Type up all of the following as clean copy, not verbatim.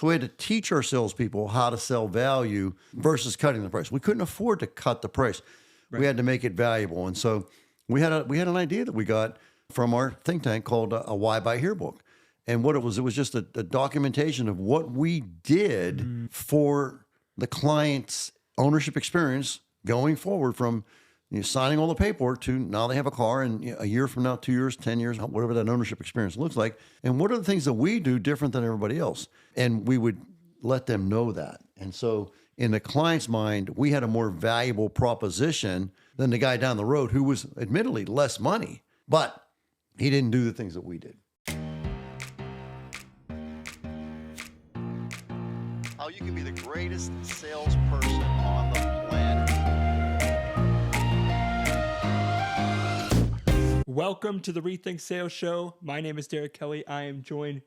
So we had to teach our salespeople how to sell value versus cutting the price. We couldn't afford to cut the price. Right. We had to make it valuable. And so we had an idea that we got from our think tank called a Why Buy Here book. And what it was just a documentation of what we did for the client's ownership experience going forward from signing all the paperwork to now they have a car, and a year from now, 2 years, 10 years, whatever that ownership experience looks like. And what are the things that we do different than everybody else? And we would let them know that. And so in the client's mind, we had a more valuable proposition than the guy down the road who was admittedly less money, but he didn't do the things that we did. How you can be the greatest salesperson on the planet. Welcome to the Rethink Sales Show. My name is Derek Kelly. I am joined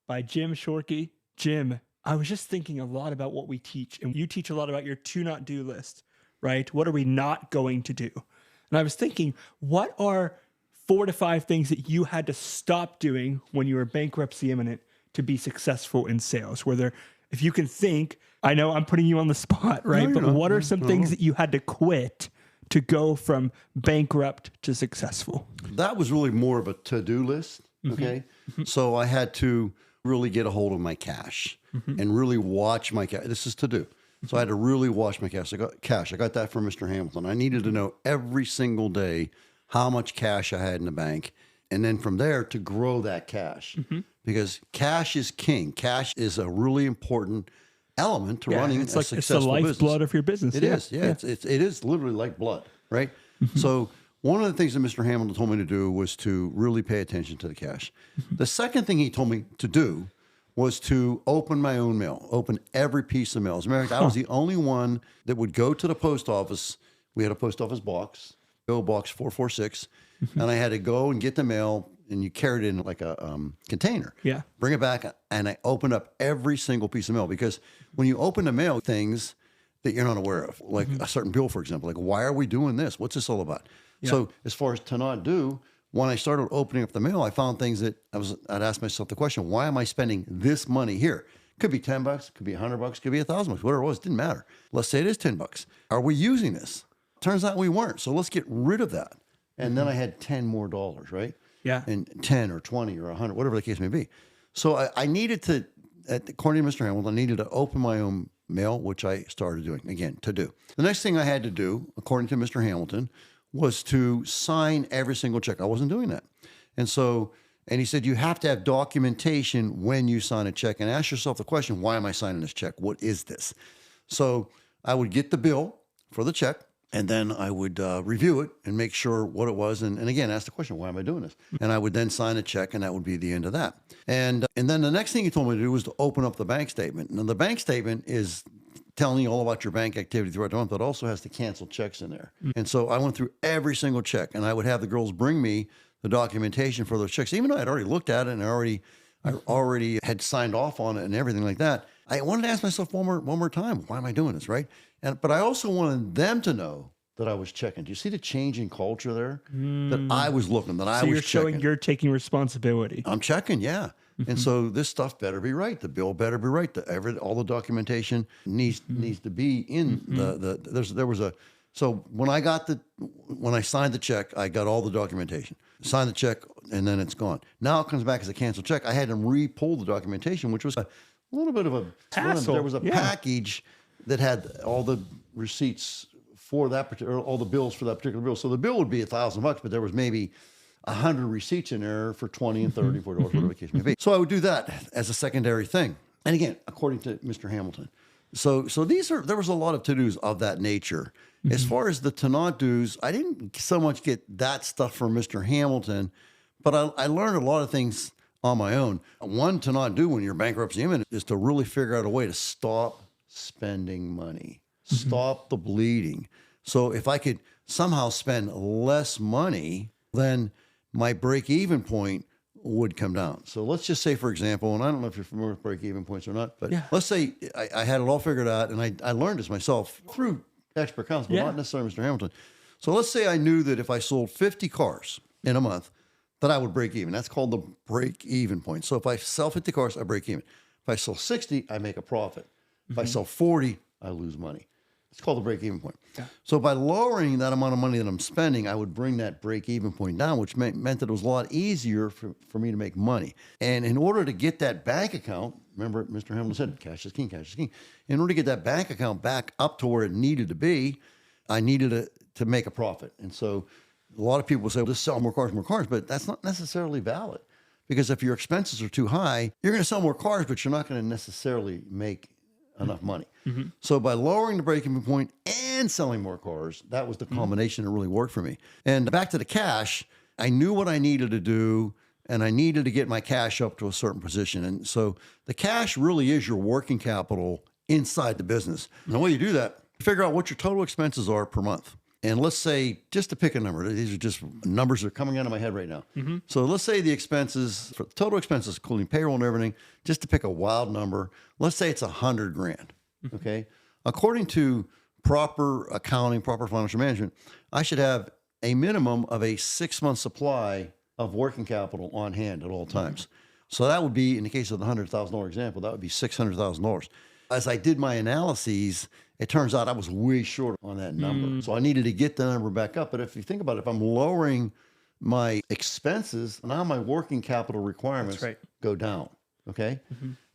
by Jim Shorkey. Jim, I was just thinking a lot about what we teach, and you teach a lot about your to not do list, right? What are we not going to do? And I was thinking, what are 4 to 5 things that you had to stop doing when you were bankruptcy imminent to be successful in sales? If you can think, I know I'm putting you on the spot, right? No, but what are some things that you had to quit to go from bankrupt to successful? That was really more of a to-do list, okay? So I had to really get a hold of my cash and really watch my cash. This is to-do. So I had to really watch my cash. I got that from Mr. Hamilton. I needed to know every single day how much cash I had in the bank. And then from there to grow that cash, because cash is king. Cash is a really important element to running a successful business. It's the lifeblood of your business. It is. It is literally like blood, right? So one of the things that Mr. Hamilton told me to do was to really pay attention to the cash. The second thing he told me to do was to open my own mail, open every piece of mail. As a matter of fact, I was the only one that would go to the post office. We had a post office box, PO Box 446, and I had to go and get the mail, and you carried it in like a container. Yeah. Bring it back, and I opened up every single piece of mail, because when you open the mail, things that you're not aware of, like a certain bill, for example, like, why are we doing this? What's this all about? Yeah. So as far as to not do, when I started opening up the mail, I found things that I'd ask myself the question, why am I spending this money here? Could be $10, could be $100, could be $1,000, whatever it was, didn't matter. Let's say it is $10. Are we using this? Turns out we weren't. So let's get rid of that. And then I had $10 more, right? Yeah. And 10 or 20 or 100, whatever the case may be. So I needed to, according to Mr. Hamilton, I needed to open my own mail, which I started doing, again, to do. The next thing I had to do, according to Mr. Hamilton, was to sign every single check. I wasn't doing that. And he said, you have to have documentation when you sign a check, and ask yourself the question, why am I signing this check? What is this? So I would get the bill for the check, and then I would review it and make sure what it was. And again, ask the question, why am I doing this? And I would then sign a check, and that would be the end of that. And then the next thing he told me to do was to open up the bank statement. Now, the bank statement is telling you all about your bank activity throughout the month, but also has the canceled checks in there. And so I went through every single check, and I would have the girls bring me the documentation for those checks. Even though I'd already looked at it and I already had signed off on it and everything like that, I wanted to ask myself one more time, why am I doing this, right? But I also wanted them to know that I was checking. Do you see the change in culture there? That I was looking, that I was checking. So you're showing you're taking responsibility. I'm checking, yeah. And so this stuff better be right. The bill better be right. All the documentation needs to be in So when I signed the check, I got all the documentation. Signed the check, and then it's gone. Now it comes back as a canceled check. I had to re-pull the documentation, which was a little bit of a hassle. There was a package that had all the receipts for that particular, all the bills for that particular bill. So the bill would be $1,000, but there was maybe 100 receipts in there for $20 and $30, $40, whatever the case may be. So I would do that as a secondary thing. And again, according to Mr. Hamilton. So there was a lot of to-dos of that nature. As far as the to-not do's, I didn't so much get that stuff from Mr. Hamilton, but I learned a lot of things on my own. One to not do when you're bankruptcy imminent is to really figure out a way to stop spending money, stop the bleeding. So if I could somehow spend less money, then my break-even point would come down. So let's just say, for example, and I don't know if you're familiar with break-even points or not, but let's say I had it all figured out, and I learned this myself through expert counsel, but not necessarily Mr. Hamilton. So let's say I knew that if I sold 50 cars in a month, that I would break even. That's called the break-even point. So if I sell 50 cars, I break even. If I sell 60, I make a profit. If I sell 40, I lose money. It's called the break-even point. Yeah. So by lowering that amount of money that I'm spending, I would bring that break-even point down, which meant that it was a lot easier for me to make money. And in order to get that bank account, remember Mr. Hamilton said, cash is king, cash is king. In order to get that bank account back up to where it needed to be, I needed to make a profit. And so a lot of people say, well, just sell more cars, but that's not necessarily valid. Because if your expenses are too high, you're going to sell more cars, but you're not going to necessarily make enough money. So by lowering the break-even point and selling more cars, that was the combination that really worked for me. And back to the cash, I knew what I needed to do, and I needed to get my cash up to a certain position. And so the cash really is your working capital inside the business. And the way you do that, figure out what your total expenses are per month. And let's say, just to pick a number, these are just numbers that are coming out of my head right now. So let's say the expenses, for total expenses, including payroll and everything, just to pick a wild number, let's say it's $100,000. Okay. According to proper accounting, proper financial management, I should have a minimum of a 6-month supply of working capital on hand at all times. So that would be, in the case of the $100,000 example, that would be $600,000. As I did my analyses, it turns out I was way short on that number. So I needed to get the number back up. But if you think about it, if I'm lowering my expenses, now my working capital requirements go down. Okay.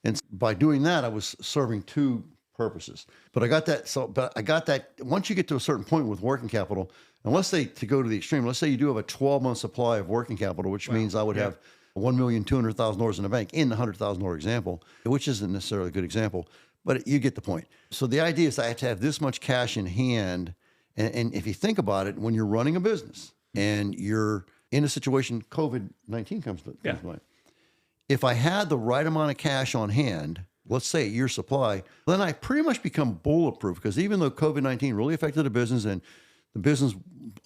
And by doing that, I was serving two purposes. But I got that. Once you get to a certain point with working capital, and let's say, to go to the extreme, let's say you do have a 12-month supply of working capital, which means I would have $1,200,000 in the bank in the $100,000 example, which isn't necessarily a good example, but you get the point. So the idea is I have to have this much cash in hand. And if you think about it, when you're running a business and you're in a situation, COVID-19 comes to mind. If I had the right amount of cash on hand, let's say a year's supply, then I pretty much become bulletproof, because even though COVID-19 really affected the business and the business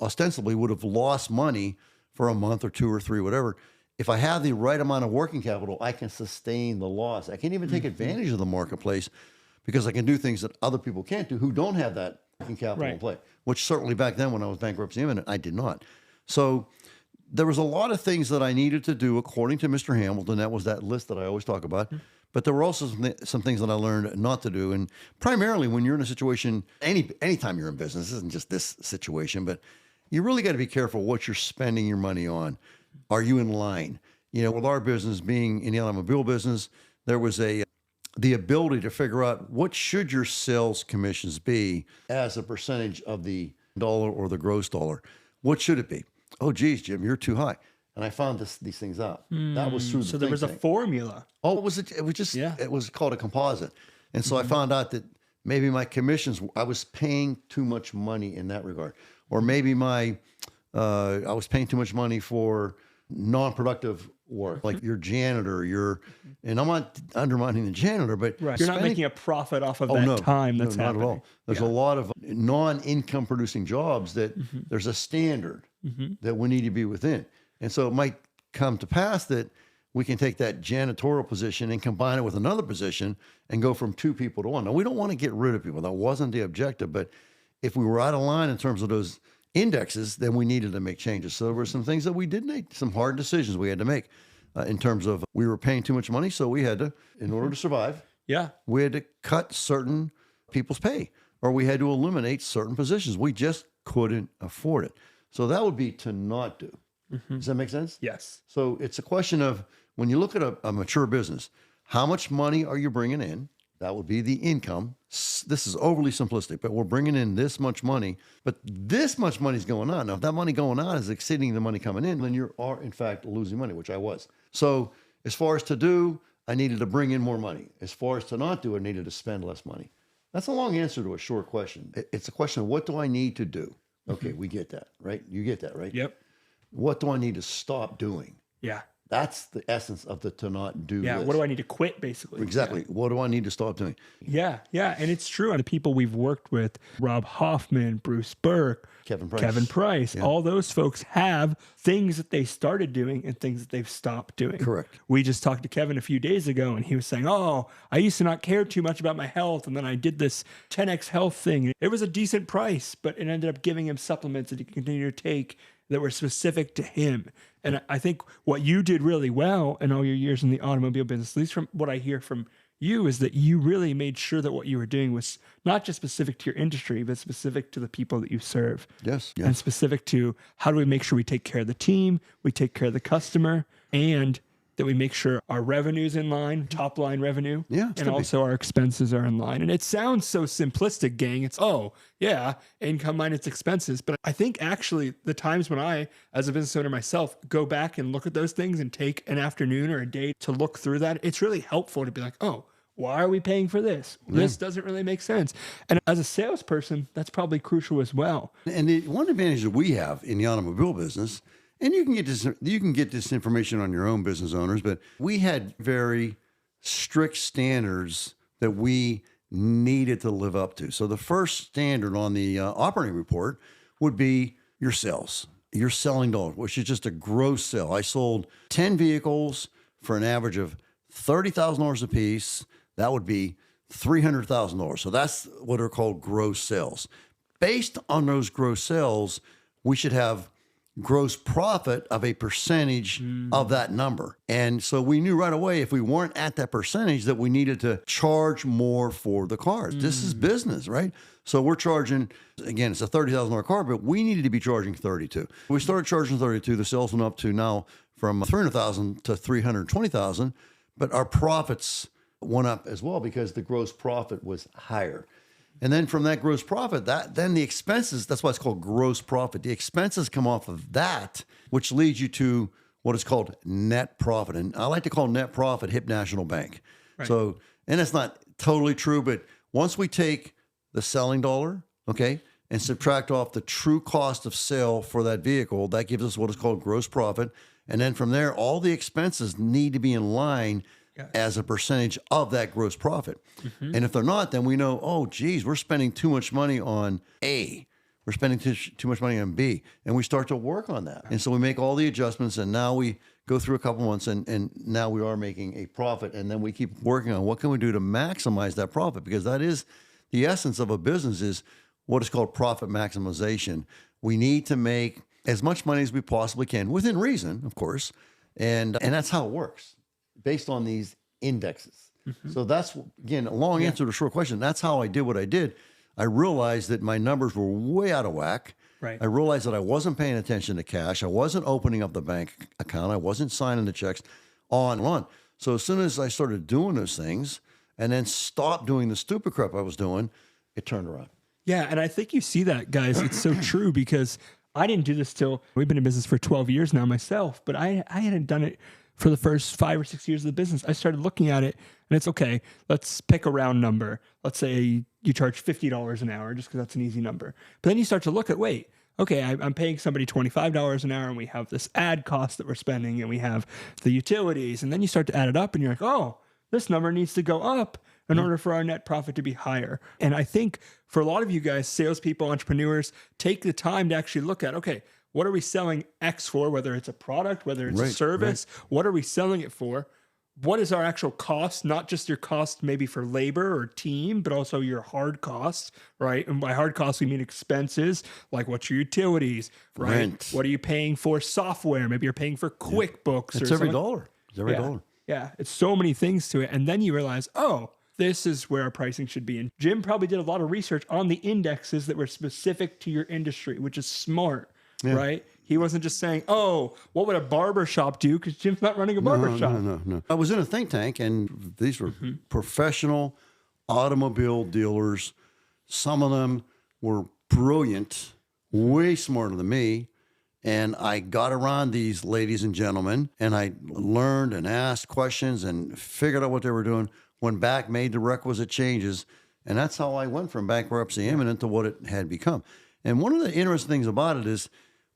ostensibly would have lost money for a month or 2 or 3, whatever, if I have the right amount of working capital, I can sustain the loss. I can even take advantage of the marketplace, because I can do things that other people can't do who don't have that working capital in play, which certainly back then when I was bankruptcy imminent, I did not. So there was a lot of things that I needed to do according to Mr. Hamilton. That was that list that I always talk about. But there were also some things that I learned not to do. And primarily when you're in a situation, anytime you're in business, this isn't just this situation, but you really got to be careful what you're spending your money on. Are you in line? You know, with our business being in the automobile business, there was the ability to figure out what should your sales commissions be as a percentage of the dollar or the gross dollar. What should it be? Oh, geez, Jim, you're too high. And I found these things out. That was through the So there was a formula. Oh, it was called a composite. And so I found out that maybe my commissions, I was paying too much money in that regard. Or maybe I was paying too much money for non-productive work, like your janitor, and I'm not undermining the janitor, but you're not making a profit off of that time that's happening. Not at all. There's a lot of non-income producing jobs that there's a standard that we need to be within. And so it might come to pass that we can take that janitorial position and combine it with another position and go from 2 people to 1. Now, we don't want to get rid of people. That wasn't the objective. But if we were out of line in terms of those indexes, then we needed to make changes. So there were some things that we did make, some hard decisions we had to make in terms of we were paying too much money. So we had to, in order to survive, we had to cut certain people's pay, or we had to eliminate certain positions. We just couldn't afford it. So that would be to not do. Does that make sense? Yes. So it's a question of, when you look at a mature business, how much money are you bringing in? That would be the income. This is overly simplistic, but we're bringing in this much money, but this much money is going on. Now, if that money going on is exceeding the money coming in, then you are in fact losing money, which I was. So as far as to do, I needed to bring in more money. As far as to not do, I needed to spend less money. That's a long answer to a short question. It's a question of, what do I need to do? Okay, we get that, right? You get that, right? Yep. What do I need to stop doing? Yeah. That's the essence of the to not do list. What do I need to quit, basically? Exactly. What do I need to stop doing? Yeah. And it's true. And the people we've worked with, Rob Hoffman, Bruce Burke, Kevin Price, all those folks have things that they started doing and things that they've stopped doing. Correct. We just talked to Kevin a few days ago, and he was saying, oh, I used to not care too much about my health, and then I did this 10X health thing. It was a decent price, but it ended up giving him supplements that he could continue to take that were specific to him. And I think what you did really well in all your years in the automobile business, at least from what I hear from you is that you really made sure that what you were doing was not just specific to your industry, but specific to the people that you serve. Yes. And Yes. specific to how do we make sure we take care of the team, we take care of the customer, and that we make sure our revenue's in line, top line revenue, Yeah, it's and gotta be. also our expenses are in line. And it sounds so simplistic, gang. It's, oh, yeah, income minus expenses. But I think actually the times when I, as a business owner myself, go back and look at those things and take an afternoon or a day to look through that, it's really helpful to be like, oh, why are we paying for this? This doesn't really make sense. And as a salesperson, that's probably crucial as well. And one advantage that we have in the automobile business, and you can get this information on your own, business owners, but we had very strict standards that we needed to live up to. So the first standard on the operating report would be your sales, your selling dollar, which is just a gross sale. I sold 10 vehicles for an average of $30,000 a piece. That would be $300,000. So that's what are called gross sales. Based on those gross sales, we should have gross profit of a percentage of that number. And so we knew right away if we weren't at that percentage that we needed to charge more for the cars. This is business, right? So we're charging, again, it's a $30,000 car, but we needed to be charging 32. We started charging 32. The sales went up to now from 300,000 to 320,000, but our profits went up as well because the gross profit was higher. And then from that gross profit, then the expenses, that's why it's called gross profit. The expenses come off of that, which leads you to what is called net profit. And I like to call net profit Hip National Bank. Right. So, and it's not totally true, but once we take the selling dollar, okay, and subtract off the true cost of sale for that vehicle, that gives us what is called gross profit. And then from there, all the expenses need to be in line as a percentage of that gross profit. And if they're not, then we know, oh, geez, we're spending too much money on A. We're spending too much money on B. And we start to work on that. And so we make all the adjustments, and now we go through a couple months, and now we are making a profit. And then we keep working on what can we do to maximize that profit, because that is the essence of a business, is what is called profit maximization. We need to make as much money as we possibly can, within reason, of course. And that's how it works, based on these indexes. So that's, again, a long answer to a short question. That's how I did what I did. I realized that my numbers were way out of whack. Right. I realized that I wasn't paying attention to cash. I wasn't opening up the bank account. I wasn't signing the checks, on and on. So as soon as I started doing those things and then stopped doing the stupid crap I was doing, it turned around. Yeah. And I think you see that, guys. It's so true, because I didn't do this till, we've been in business for 12 years now myself, but I hadn't done it for the first 5 or 6 years of the business. I started looking at it, and it's okay. Let's pick a round number. Let's say you charge $50 an hour, just because that's an easy number. But then you start to look at, wait, okay, I'm paying somebody $25 an hour, and we have this ad cost that we're spending, and we have the utilities. And then you start to add it up, and you're like, oh, this number needs to go up in order for our net profit to be higher. And I think for a lot of you guys, salespeople, entrepreneurs, take the time to actually look at, okay, what are we selling X for, whether it's a product, whether it's a service, what are we selling it for? What is our actual cost? Not just your cost maybe for labor or team, but also your hard costs, right? And by hard costs, we mean expenses, like what's your utilities, right? Rent. What are you paying for software? Maybe you're paying for QuickBooks. It's or every something. dollar. It's every Yeah. dollar. Yeah, it's so many things to it. And then you realize, oh, this is where our pricing should be. And Jim probably did a lot of research on the indexes that were specific to your industry, which is smart, right? He wasn't just saying, oh, what would a barber shop do? Because Jim's not running a barber shop. No. I was in a think tank, and these were professional automobile dealers. Some of them were brilliant, way smarter than me. And I got around these ladies and gentlemen, and I learned and asked questions and figured out what they were doing, went back, made the requisite changes. And that's how I went from bankruptcy imminent to what it had become. And one of the interesting things about it is,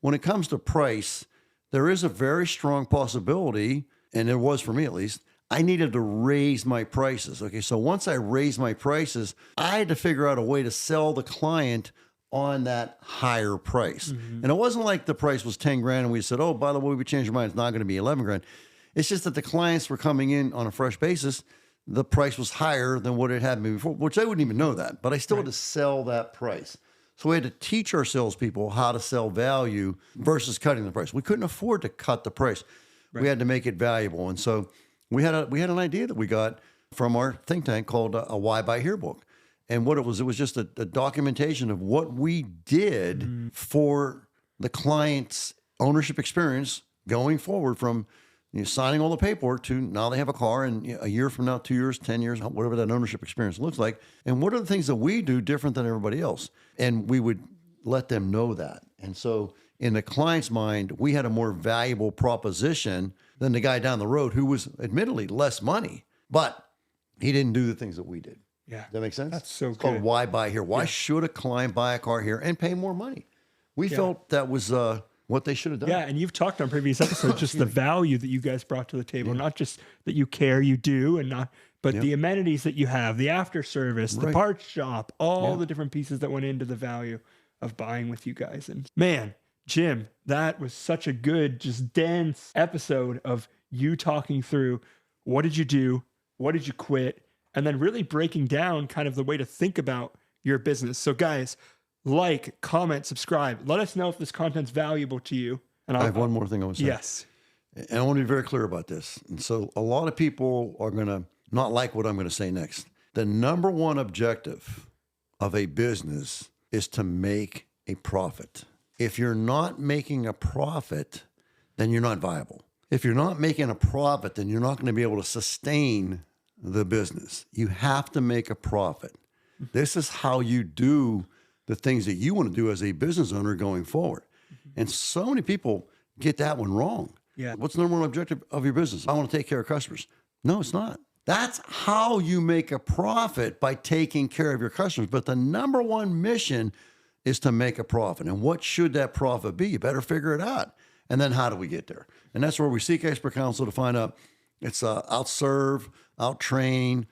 when it comes to price, there is a very strong possibility, and there was for me at least, I needed to raise my prices. Okay, so once I raised my prices, I had to figure out a way to sell the client on that higher price. And it wasn't like the price was 10 grand and we said, oh, by the way, we changed our mind, it's not going to be 11 grand. It's just that the clients were coming in on a fresh basis. The price was higher than what it had been before, which I wouldn't even know that, but I still had to sell that price. So we had to teach our salespeople how to sell value versus cutting the price. We couldn't afford to cut the price. We had to make it valuable. And so we had an idea that we got from our think tank called a Why Buy Here book. And what it was just a documentation of what we did for the client's ownership experience going forward from signing all the paperwork to now they have a car, and a year from now, 2 years, 10 years, whatever that ownership experience looks like. And what are the things that we do different than everybody else? And we would let them know that. And so in the client's mind, we had a more valuable proposition than the guy down the road who was admittedly less money, but he didn't do the things that we did. Yeah. Does that make sense? That's so It's good. called Why Buy Here? Why should a client buy a car here and pay more money? We felt that was what they should have done. Yeah, and you've talked on previous episodes just the value that you guys brought to the table, not just that you care, you do, and not, but the amenities that you have, the after service, the parts shop, all the different pieces that went into the value of buying with you guys. And man, Jim, that was such a good, just dense episode of you talking through what did you do, what did you quit, and then really breaking down kind of the way to think about your business. So guys, like, comment, subscribe. Let us know if this content's valuable to you. And I have one more thing I want to say. Yes. And I want to be very clear about this. And so a lot of people are going to not like what I'm going to say next. The number one objective of a business is to make a profit. If you're not making a profit, then you're not viable. If you're not making a profit, then you're not going to be able to sustain the business. You have to make a profit. This is how you do the things that you want to do as a business owner going forward. And so many people get that one wrong. Yeah. What's the number one objective of your business? I want to take care of customers. No, it's not. That's how you make a profit, by taking care of your customers. But the number one mission is to make a profit. And what should that profit be? You better figure it out. And then how do we get there? And that's where we seek expert counsel to find out. It's out-serve, out-train,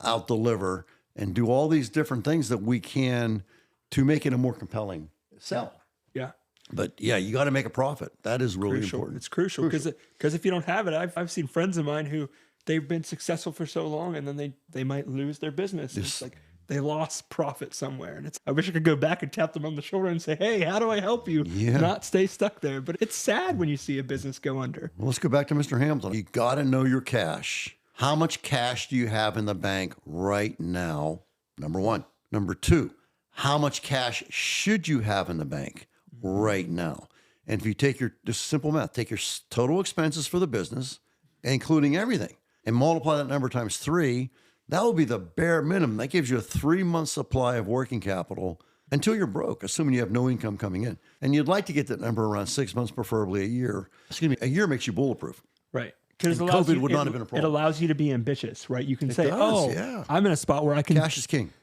out-deliver, and do all these different things that we can to make it a more compelling sell. Yeah. But yeah, you got to make a profit. That is really Crucial. important. It's crucial because if you don't have it, I've seen friends of mine who they've been successful for so long and then they might lose their business. It's like they lost profit somewhere. And I wish I could go back and tap them on the shoulder and say, hey, how do I help you not stay stuck there? But it's sad when you see a business go under. Well, let's go back to Mr. Hamilton. You got to know your cash. How much cash do you have in the bank right now? Number one. Number two, how much cash should you have in the bank right now? And if you take just simple math, take your total expenses for the business, including everything, and multiply that number times 3, that will be the bare minimum. That gives you a 3-month supply of working capital until you're broke, assuming you have no income coming in. And you'd like to get that number around 6 months, preferably a year. Excuse me, a year makes you bulletproof. Right. Because COVID would not have been a problem. It allows you to be ambitious, right? You can say, does, I'm in a spot where I can Cash is king.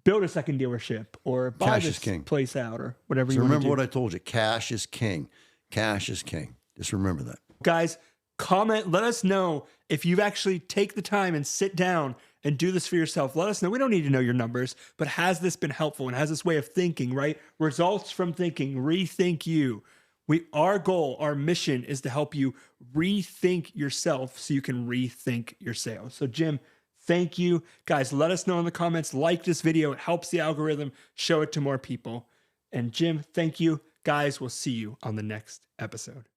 build a second dealership or buy Cash this is king. place out or whatever So you want to remember do. what I told you. Cash is king. Cash is king. Just remember that. Guys, comment. Let us know if you actually take the time and sit down and do this for yourself. Let us know. We don't need to know your numbers, but has this been helpful? And has this way of thinking, right? Results from thinking, rethink you. Our goal, our mission is to help you rethink yourself so you can rethink your sales. So Jim, thank you. Guys, let us know in the comments. Like this video. It helps the algorithm. Show it to more people. And Jim, thank you. Guys, we'll see you on the next episode.